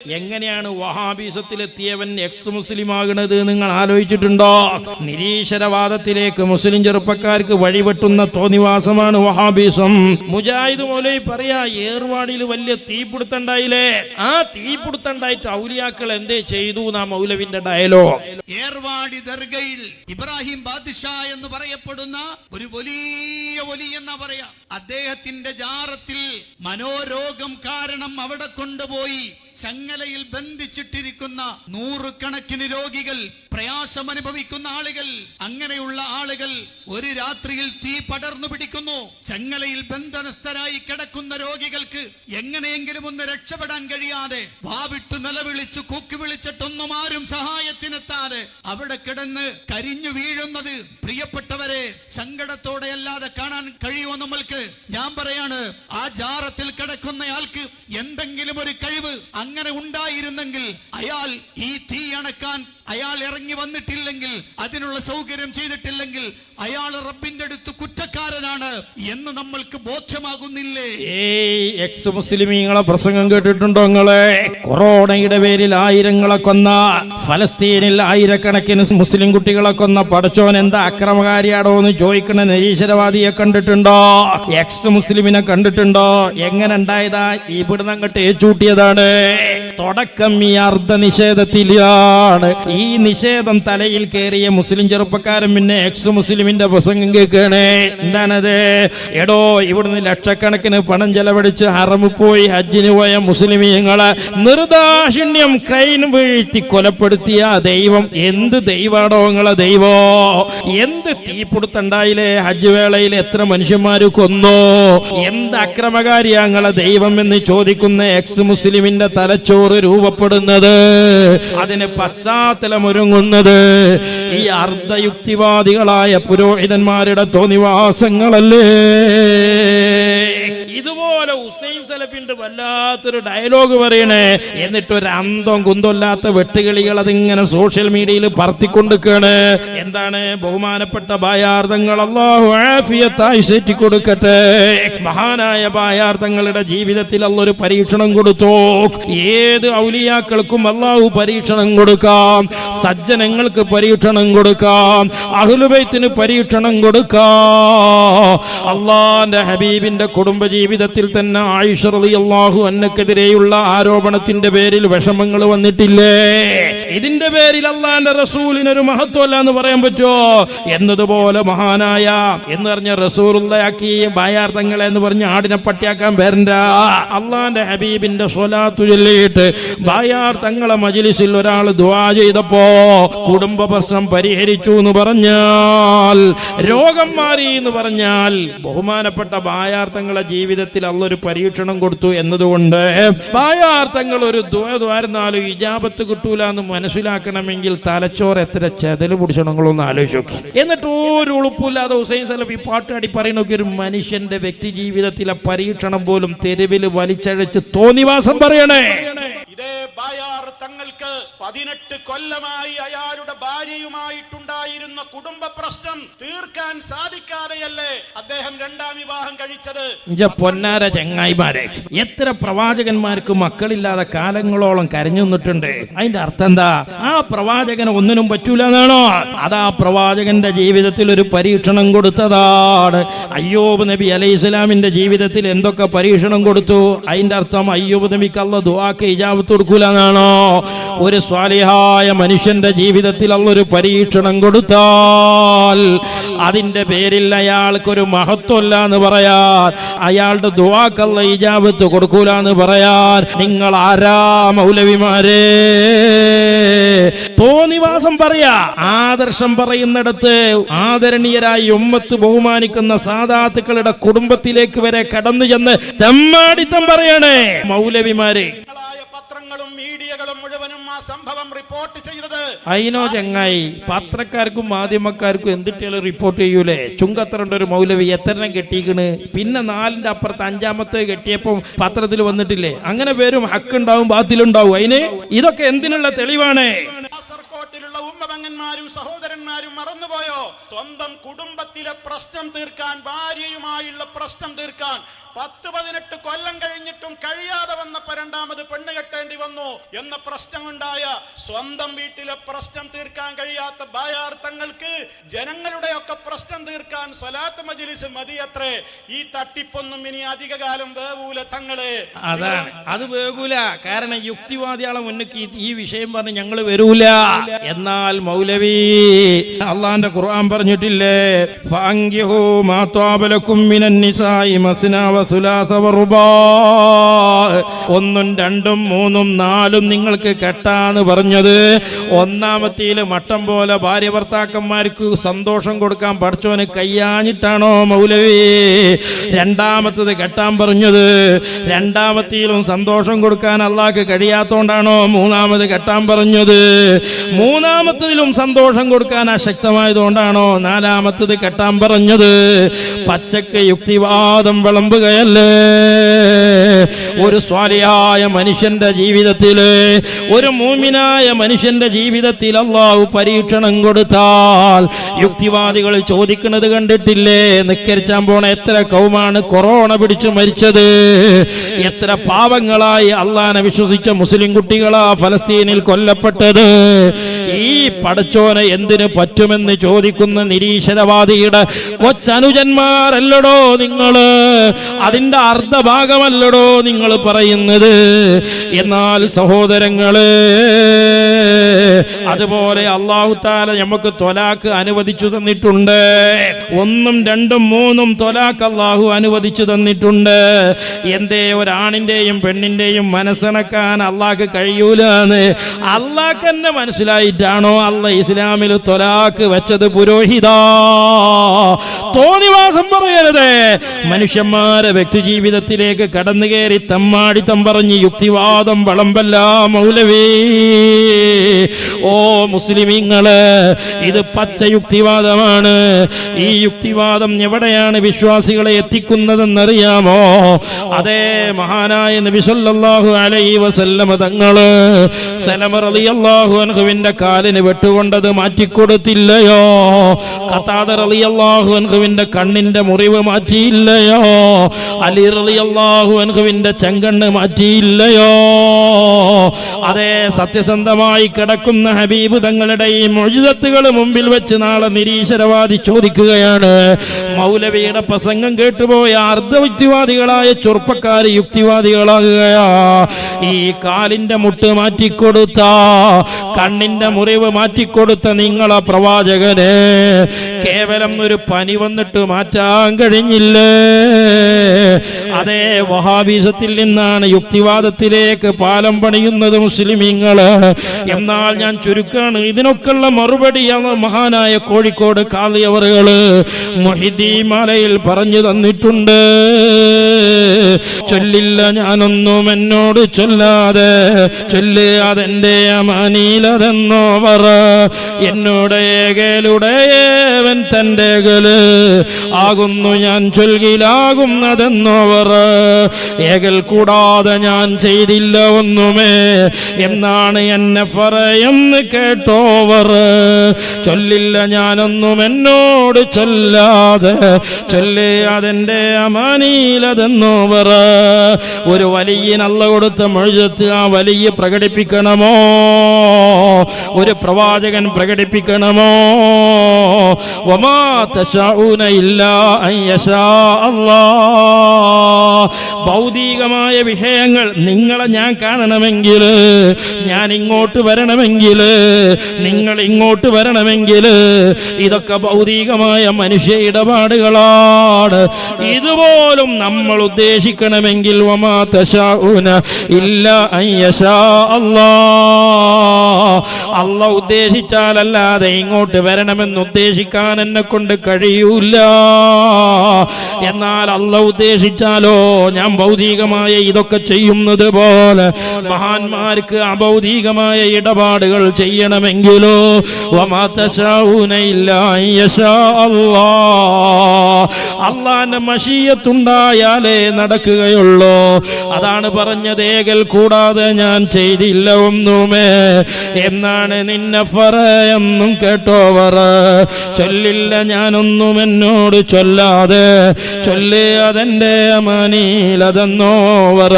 എങ്ങനെയാണ് വഹാബിസത്തിലെത്തിയവൻ എക്സ് മുസ്ലിം ആകുന്നത് നിങ്ങൾ ആലോചിച്ചിട്ടുണ്ടോ? നിരീശ്വരവാദത്തിലേക്ക് മുസ്ലിം ചെറുപ്പക്കാർക്ക് വഴിവെട്ടുന്ന തോന്നിവാസമാണ് വഹാബിസം. മുജാഹിദ് മൗലവി പറയാ, ഏർവാടിയിൽ വലിയ തീപിടുത്തണ്ടായില്ലേ, ആ തീപിടുത്തണ്ടായിട്ട് ഔലിയാക്കൾ എന്തേ ചെയ്തു എന്നാ മൗലവിന്റെ ഡയലോഗ്. ഏർവാടി ദർഗയിൽ ഇബ്രാഹിം ബാദ്ഷാ എന്ന് പറയപ്പെടുന്ന ഒരു വലിയ വലി എന്നാ പറയാ, അദ്ദേഹത്തിന്റെ ജാറത്തിൽ മനോരോഗം കാരണം അവിടെ കൊണ്ടുപോയി ചങ്ങലയിൽ ബന്ധിച്ചിട്ടിരിക്കുന്ന നൂറുകണക്കിന് രോഗികൾ, പ്രയാസം അനുഭവിക്കുന്ന ആളുകൾ, അങ്ങനെയുള്ള ആളുകൾ ഒരു രാത്രിയിൽ തീ പടർന്നു പിടിക്കുന്നു. ചങ്ങലയിൽ ബന്ധനസ്ഥരായി കിടക്കുന്ന രോഗികൾക്ക് എങ്ങനെയെങ്കിലും ഒന്ന് രക്ഷപ്പെടാൻ കഴിയാതെ വാവിട്ട് നിലവിളിച്ച് കൂക്കി വിളിച്ചിട്ടൊന്നും ആരും സഹായത്തിനെത്താതെ അവിടെ കിടന്ന് കരിഞ്ഞു വീഴുന്നത് പ്രിയപ്പെട്ടവരെ സങ്കടത്തോടെ അല്ലാതെ കാണാൻ കഴിയുമോ നമ്മൾക്ക്? ഞാൻ പറയാണ്, ആ ജാറത്തിൽ കിടക്കുന്നയാൾക്ക് എന്തെങ്കിലും ഒരു കഴിവ് അങ്ങനെ ഉണ്ടായിരുന്നെങ്കിൽ, അയാൾ ഈ തീ അണക്കാൻ അയാൾ ഇറങ്ങി വന്നിട്ടില്ലെങ്കിൽ, അതിനുള്ള സൗകര്യം ചെയ്തിട്ടില്ലെങ്കിൽ, അയാൾ റബ്ബിന്റെ അടുത്ത് കുറ്റക്കാരനാണ് എന്ന് നമ്മൾക്ക് ബോധ്യമാകുന്നില്ലേ? എക്സ് മുസ്ലിമീങ്ങളെ പ്രസംഗം കേട്ടിട്ടുണ്ടോ നിങ്ങളെ? കൊറോണയുടെ പേരിൽ ആയിരങ്ങളെ കൊന്ന, ഫലസ്തീനിൽ ആയിരക്കണക്കിന് മുസ്ലിം കുട്ടികളെ കൊന്ന പടച്ചോൻ എന്താ അക്രമകാരിയാടോ എന്ന് ചോദിക്കണ നിരീശ്വരവാദിയെ കണ്ടിട്ടുണ്ടോ? എക്സ് മുസ്ലിമിനെ കണ്ടിട്ടുണ്ടോ? എങ്ങനെ ഉണ്ടായതാ? ഇവിടുന്ന് അങ്ങോട്ട് ഏച്ചൂട്ടിയതാണ്. തുടക്കം ഈ അർദ്ധ നിഷേധത്തിലാണ്. ഈ നിഷേധം തലയിൽ കയറിയ മുസ്ലിം ചെറുപ്പക്കാരൻ പിന്നെ എക്സ് മുസ്ലിമിന്റെ പ്രസംഗം കേൾക്കണേ. എന്താണത്? എടോ, ഇവിടുന്ന് ലക്ഷക്കണക്കിന് പണം ചെലവഴിച്ച് ഹറമിൽ പോയി ഹജ്ജിന് പോയ മുസ്ലിമീങ്ങളെ നിർദാക്ഷിണ്യം ക്രൈൻ വീഴ്ത്തി കൊലപ്പെടുത്തിയ ദൈവം എന്ത് ദൈവാടോ നിങ്ങളെ ദൈവോ? എന്ത് തീപിടുത്തണ്ടായില്ലേ ഹജ്ജ് വേളയിൽ? എത്ര മനുഷ്യന്മാര് കൊന്നു? എന്ത് അക്രമകാരിയാ നിങ്ങളെ ദൈവം എന്ന് ചോദിക്കുന്ന എക്സ് മുസ്ലിമിന്റെ തലച്ചോറ് രൂപപ്പെടുന്നത്, അതിന് പശ്ചാത്തലമൊരുങ്ങുന്നത് ഈ അർദ്ധയുക്തിവാദികളായ പുരോഹിതന്മാരുടെ തോന്നിവാസങ്ങളല്ലേ? ഇതുപോലെ ഹുസൈൻ സലഫിന്റെ വല്ലാത്തൊരു ഡയലോഗ് പറയണേ, എന്നിട്ട് ഒരു അന്തം കുന്തമില്ലാത്ത വെട്ടുകളികൾ അതിങ്ങനെ സോഷ്യൽ മീഡിയയിൽ പറത്തിക്കൊണ്ടിരിക്കുകയാണ്. എന്താണ്? ബഹുമാനപ്പെട്ട ബായാർത്തങ്ങൾ അല്ലാഹു ആഫിയത്തായി സെറ്റി കൊടുക്കട്ടെ. മഹാനായ ബായാർത്തങ്ങളുടെ ജീവിതത്തിൽ അല്ലാഹു ഒരു പരീക്ഷണം കൊടുത്തു. ഏത് ഔലിയാക്കൾക്കും അല്ലാഹു പരീക്ഷണം കൊടുക്കാം, സജ്ജനങ്ങൾക്ക് പരീക്ഷണം കൊടുക്കാം, അഹ്ലുബൈത്തിന് പരീക്ഷണം കൊടുക്കാം. അല്ലാഹുവിന്റെ ഹബീബിന്റെ കുടുംബജീവിതത്തിൽ തന്നെ ആയിഷ റളിയല്ലാഹു അൻഹക്കെതിരെയുള്ള ആരോപണത്തിന്റെ പേരിൽ വിഷമങ്ങൾ വന്നിട്ടില്ലേ? ഇതിന്റെ പേരിൽ അല്ലാഹുവിന്റെ റസൂലിനൊരു മഹത്വമല്ല എന്ന് പറയാൻ പറ്റുമോ? എന്നതുപോലെ മഹാനായ എന്ന് പറഞ്ഞ റസൂലുള്ളാഹി ബായാർത്തങ്ങളെ എന്ന് പറഞ്ഞ് ആടിനെ പട്ടിയാക്കാൻ വരണ്ട. അല്ലാഹുവിന്റെ ഹബീബിന്റെ സ്വലാത്തു ചൊല്ലിയിട്ട് ബായാർത്തങ്ങളെ മജ്ലിസിൽ ഒരാൾ ദുആ ചെയ്തപ്പോ കുടുംബ പ്രശ്നം പരിഹരിച്ചു എന്ന് പറഞ്ഞാൽ, രോഗം മാറി എന്ന് പറഞ്ഞാൽ, ബഹുമാനപ്പെട്ട ബായാർത്തങ്ങളെ ജീവിതത്തിൽ അള്ളൊരു പരീക്ഷണം കൊടുത്തു എന്നതുകൊണ്ട് ബായാർത്തങ്ങൾ ഒരു ദ്വാരുന്നാലും ഇജാബത്ത് കിട്ടൂല എന്ന് മനസ്സിലാക്കണമെങ്കിൽ തലച്ചോറ് എത്ര ചെതല് പിടിച്ചണങ്ങളൊന്ന് ആലോചിച്ചു. എന്നിട്ട് ഒരു ഉളുപ്പില്ലാതെ ഹുസൈൻ സലഫി പാട്ടാടി പറയുന്നൊക്കെ ഒരു മനുഷ്യന്റെ വ്യക്തി ജീവിതത്തിലെ പരീക്ഷണം പോലും തെരുവിൽ വലിച്ചഴച്ച് തോന്നിവാസം പറയണേ. ഇതേ ബായാർ തങ്ങൾക്ക് 18 കൊല്ലമായി അയാളുടെ ഭാര്യയുമായിട്ടുണ്ടായിരുന്ന കുടുംബ പ്രശ്നം തീർക്കാൻ സാധിക്കാതെയല്ലേ അദ്ദേഹം 2ാം വിവാഹം കഴിച്ചത്. പൊന്നാര ചങ്ങായിമാരെ, എത്ര പ്രവാചകന്മാർക്ക് മക്കളില്ലാതെ കാലങ്ങളോളം കരഞ്ഞു നിന്നിട്ടുണ്ട്. അതിന്റെ അർത്ഥം എന്താ? ആ പ്രവാചകന് ഒന്നിനും പറ്റൂല എന്നാണോ? അതാ പ്രവാചകന്റെ ജീവിതത്തിൽ ഒരു പരീക്ഷണം കൊടുത്തതാണ്. അയ്യൂബ് നബി അലൈഹിസ്സലാമിന്റെ ജീവിതത്തിൽ എന്തൊക്കെ പരീക്ഷണം കൊടുത്തു? അതിന്റെ അർത്ഥം അയ്യൂബ് നബിക്ക് അല്ലാഹു ദുആക്ക് ഇജാബത്ത് കൊടുക്കൂല എന്നാണോ? ഒരു സ്വാലിഹായ മനുഷ്യന്റെ ജീവിതത്തിൽ അള്ളൊരു പരീക്ഷണം കൊടുത്താൽ അതിന്റെ പേരിൽ അയാൾക്കൊരു മഹത്വമില്ല എന്ന് പറയാൻ, അയാളുടെ ദുആക്ക് അല്ലാഹു ഇജാബത്ത് കൊടുക്കൂല എന്ന് പറയാൻ നിങ്ങൾ ആരാ മൗലവിമാരെ? തോന്നിവാസം പറയാ. ആദർശം പറയുന്നിടത്ത് ആദരണീയരായി ഉമ്മത്ത് ബഹുമാനിക്കുന്ന സാദാത്തുക്കളുടെ കുടുംബത്തിലേക്ക് വരെ കടന്നു ചെന്ന് തെമ്മാടിത്തം പറയണേ മൗലവിമാരെ. പത്രങ്ങളും മീഡിയകളും മുഴുവനും ആ സംഭവം റിപ്പോർട്ട് ചെയ്തത്. അയിനോ ചങ്ങായി, പത്രക്കാർക്കും മാധ്യമക്കാർക്കും എന്തിട്ടാലും റിപ്പോർട്ട് ചെയ്യൂലേ? ചുങ്കത്തറണ്ട ഒരു മൗലവി എത്രണ്ണം കെട്ടിക്കണ്, പിന്നെ 4ന്റെ അപ്പുറത്ത് 5ാമത്തെ കെട്ടിയപ്പോ പത്രത്തിൽ വന്നിട്ടില്ലേ? അങ്ങനെ പേരും ഹക്കുണ്ടാവും ബാത്തിലുണ്ടാവും. അതിന് ഇതൊക്കെ എന്തിനുള്ള തെളിവാണ്? കാസർകോട്ടിലുള്ള ഉമ്മപെങ്ങന്മാരും സഹോദരന്മാരും മറന്നുപോയോ? സ്വന്തം കുടുംബത്തിലെ പ്രശ്നം തീർക്കാൻ, ഭാര്യയുമായുള്ള പ്രശ്നം തീർക്കാൻ 10-18 കൊല്ലം കഴിഞ്ഞിട്ടും കഴിയാതെ വന്നപ്പോ രണ്ടാമത് പെണ്ണ് കെട്ടേണ്ടി വന്നു എന്ന പ്രശ്നമുണ്ടായ സ്വന്തം വീട്ടിലെ പ്രശ്നം തീർക്കാൻ കഴിയാത്ത ബായാർ തങ്ങൾക്ക് ജനങ്ങളുടെ ഒക്കെ പ്രശ്നം തീർക്കാൻ സ്വലാത്ത് മജ്ലിസ് മതിയത്രേ. ഈ തട്ടിപ്പൊന്നും ഇനി അധിക കാലം വേവൂല തങ്ങളെ. അതാണ്, അത് വേകൂല. കാരണം യുക്തിവാദികളെ മുന്നിക്ക് ഈ വിഷയം പറഞ്ഞ് ഞങ്ങൾ വരൂല. എന്നാൽ മൗലവി അള്ളാന്റെ ഖുർആൻ പറഞ്ഞിട്ടില്ലേ, ഫഅൻകിഹൂ മാ ത്വാബ ലക്കും മിനൻ നിസാഇ മസ്നാ വസുലാസ വറുബാ. 1, 2, 3, 4 നിങ്ങൾക്ക് കെട്ടാന്ന് പറഞ്ഞത് ഒന്നാമത്തേല് മട്ടം പോലെ ഭാര്യ ഭർത്താക്കന്മാർക്ക് സന്തോഷം കൊടുക്കാൻ പഠിച്ചോന് കയ്യാഞ്ഞിട്ടാണോ മൗലവി? രണ്ടാമത്തത് കെട്ടാൻ പറഞ്ഞത് രണ്ടാമത്തേലും സന്തോഷം കൊടുക്കാൻ അള്ളാഹ്ക്ക് കഴിയാത്തോണ്ടാണോ മൂന്നാമത് കെട്ടാൻ പറഞ്ഞത്? മൂന്നാമത്തതിലും സന്തോഷം കൊടുക്കാൻ അശക്തമായതുകൊണ്ടാണോ നാലാമത്തത് കെട്ടാൻ പറഞ്ഞത്? പച്ചക്ക് യുക്തിവാദം വിളമ്പുകയല്ലേ? ഒരു സ്വാലിഹായ മനുഷ്യന്റെ ജീവിതത്തില്, ഒരു മൂമിനായ മനുഷ്യന്റെ ജീവിതത്തിൽ അള്ളാഹു പരീക്ഷണം കൊടുത്താൽ യുക്തിവാദികൾ ചോദിക്കുന്നത് കണ്ടിട്ടില്ലേ? നിക്കരിച്ചാൻ പോണ എത്ര കൗമാണ് കൊറോണ പിടിച്ചു മരിച്ചത്? എത്ര പാവങ്ങളായി അള്ളാനെ വിശ്വസിച്ച മുസ്ലിം കുട്ടികളാ ഫലസ്തീനിൽ കൊല്ലപ്പെട്ടത്? ഈ പടച്ചോനെ എന്തിനു പറ്റുമെന്ന് ചോദിക്കുന്ന നിരീശ്വരവാദിയുടെ കൊച്ചനുജന്മാരല്ലടോ നിങ്ങള്? അതിന്റെ അർദ്ധഭാഗമല്ലടോ നിങ്ങൾ പറയുന്നത്? എന്നാൽ സഹോദരങ്ങള്, അതുപോലെ അല്ലാഹു തആല നമുക്ക് ത്വലാഖ് അനുവദിച്ചു തന്നിട്ടുണ്ട്. 1, 2, 3 ത്വലാഖ് അല്ലാഹു അനുവദിച്ചു തന്നിട്ടുണ്ട്. എന്തേ ഒരാണിന്റെയും പെണ്ണിന്റെയും മനസ്സിണക്കാൻ അള്ളാഹ്ക്ക് കഴിയൂലെന്ന് അള്ളാഹ്ക്ക് തന്നെ മനസ്സിലായിട്ടാണോ അള്ളാഹ് ഇസ്ലാമിൽ ത്വലാഖ് വെച്ചത്? പുരോഹിത തോന്നിവാസം പറയരുത്. മനുഷ്യന്മാരെ വ്യക്തി ജീവിതത്തിലേക്ക് കടന്നു കയറി തമ്മാടിത്തം പറഞ്ഞ് യുക്തിവാദം വളമ്പല്ല മൗലവി. ഓ മുസ്ലിമീങ്ങള്, ഇത് പച്ച യുക്തിവാദമാണ്. ഈ യുക്തിവാദം എവിടെയാണ് വിശ്വാസികളെ എത്തിക്കുന്നതെന്നറിയാമോ? അതേ മഹാനായ നബി സല്ലല്ലാഹു അലൈഹി വസല്ലമ തങ്ങള് സലമ റളിയല്ലാഹു അൻഹുവിന്റെ കാലിന് വെട്ടുകൊണ്ടത് മാറ്റിക്കൊടുത്തില്ലയോ? ഖതാദ റളിയല്ലാഹു അൻഹുവിന്റെ കണ്ണിന്റെ മുറിവ് മാറ്റിയില്ലയോ? അലി റളിയല്ലാഹു അൻഹുവിന്റെ ചെങ്കണ്ണ് മാറ്റിയില്ലയോ? അതേ സത്യസന്ധമായി കിടക്കുന്ന ഹബീബ് തങ്ങളുടെ ഈ മുഅ്ജിസത്തുകൾ മുമ്പിൽ വെച്ച് നാളെ നിരീശ്വരവാദി ചോദിക്കുകയാണ്, മൗലവിയുടെ പ്രസംഗം കേട്ടുപോയ അർദ്ധയുക്തിവാദികളായ ചെറുപ്പക്കാര് യുക്തിവാദികളാകുകയാ. ഈ കാലിന്റെ മുട്ട് മാറ്റിക്കൊടുത്ത, കണ്ണിന്റെ മുറിവ് മാറ്റിക്കൊടുത്ത നിങ്ങളെ പ്രവാചകന് കേവലം ഒരു പനി വന്നിട്ട് മാറ്റാൻ കഴിഞ്ഞില്ലേ? അതേ വഹാബിസത്തിൽ നിന്നാണ് യുക്തിവാദത്തിലേക്ക് പാലം പണിയുന്നത് മുസ്ലിമീങ്ങള്. എന്നാൽ ഞാൻ ചുരുക്കാണ്, ഇതിനൊക്കെയുള്ള മറുപടി മഹാനായ കോഴിക്കോട് ഖാദി അവറുകള് മുഹിദ്ദീൻ മാലയിൽ പറഞ്ഞു തന്നിട്ടുണ്ട്. ചൊല്ലില്ല ഞാനൊന്നും എന്നോട് ചൊല്ലാതെ, ചൊല്ലാതെന്റെ അമാനീലതെന്നോവർ എന്നോട് ഏകലുടേവൻ തന്റെ ഗല് ആകുന്നു ഞാൻ ചൊൽകിലാകുന്നതെന്നോവർ. ഏകൽ കൂടാതെ ഞാൻ ചെയ്തില്ല ഒന്നുമേ എന്നാണ് എന്നെ പറയുന്നു കേട്ടോവർ. ചൊല്ലില്ല ഞാനൊന്നും എന്നോട് ചൊല്ലാതെ, ചൊല്ലാതെന്റെ അമാനീലതെന്നോവർ. ഒരു വലിയ നല്ല കൊടുത്ത മുഅ്ജിസത്ത് ആ വലിയ പ്രകടിപ്പിക്കണമോ? ഒരു പ്രവാചകൻ പ്രകടിപ്പിക്കണമോ? വമാ തശഊന ഇല്ലാ അൻ യശാ അല്ലാഹ്. ഭൗതികമായ വിഷയങ്ങൾ നിങ്ങളെ ഞാൻ കാണണമെങ്കിൽ, ഞാൻ ഇങ്ങോട്ട് വരണമെങ്കിൽ, നിങ്ങൾ ഇങ്ങോട്ട് വരണമെങ്കിൽ, ഇതൊക്കെ ഭൗതികമായ മനുഷ്യ ഇടപാടുകളാണ്. ഇതുപോലും നമ്മൾ ഉദ്ദേശിക്കണമെങ്കിൽ വമാ തശഊന ഇല്ലാ അൻ യശാ അല്ലാഹ്. അല്ലാഹ് ഉദ്ദേശിച്ചാലല്ലാതെ ഇങ്ങോട്ട് വരണമെന്ന് ഉദ്ദേശിക്കാൻ എന്നെ കൊണ്ട് കഴിയൂല. എന്നാൽ അല്ലാഹ് ഉദ്ദേശിച്ചാലോ ഞാൻ ഭൗതികമായ ഇതൊക്കെ ചെയ്യുന്നത് പോലെ മഹാന്മാർക്ക് അഭൗതികമായ ഇടപാടുകൾ ചെയ്യണമെങ്കിലോ വമാ തശഊന ഇല്ലാ അൻ യശാ അല്ലാഹ്. അല്ലാഹുവിന്റെ മശീയത്തുണ്ടായാലേ നടക്കുകയുള്ളൂ. അതാണ് പറഞ്ഞത്, ഏകൽ കൂടാതെ ഞാൻ ചെയ്തില്ല ഒന്നുമേ എന്നാണ് നിന്നെ പറയുന്നും കേട്ടോവർ. ചൊല്ലില്ല ഞാനൊന്നും എന്നോട് ചൊല്ലാതെ, ചൊല്ലാതെന്റെ മനീലതെന്നോവർ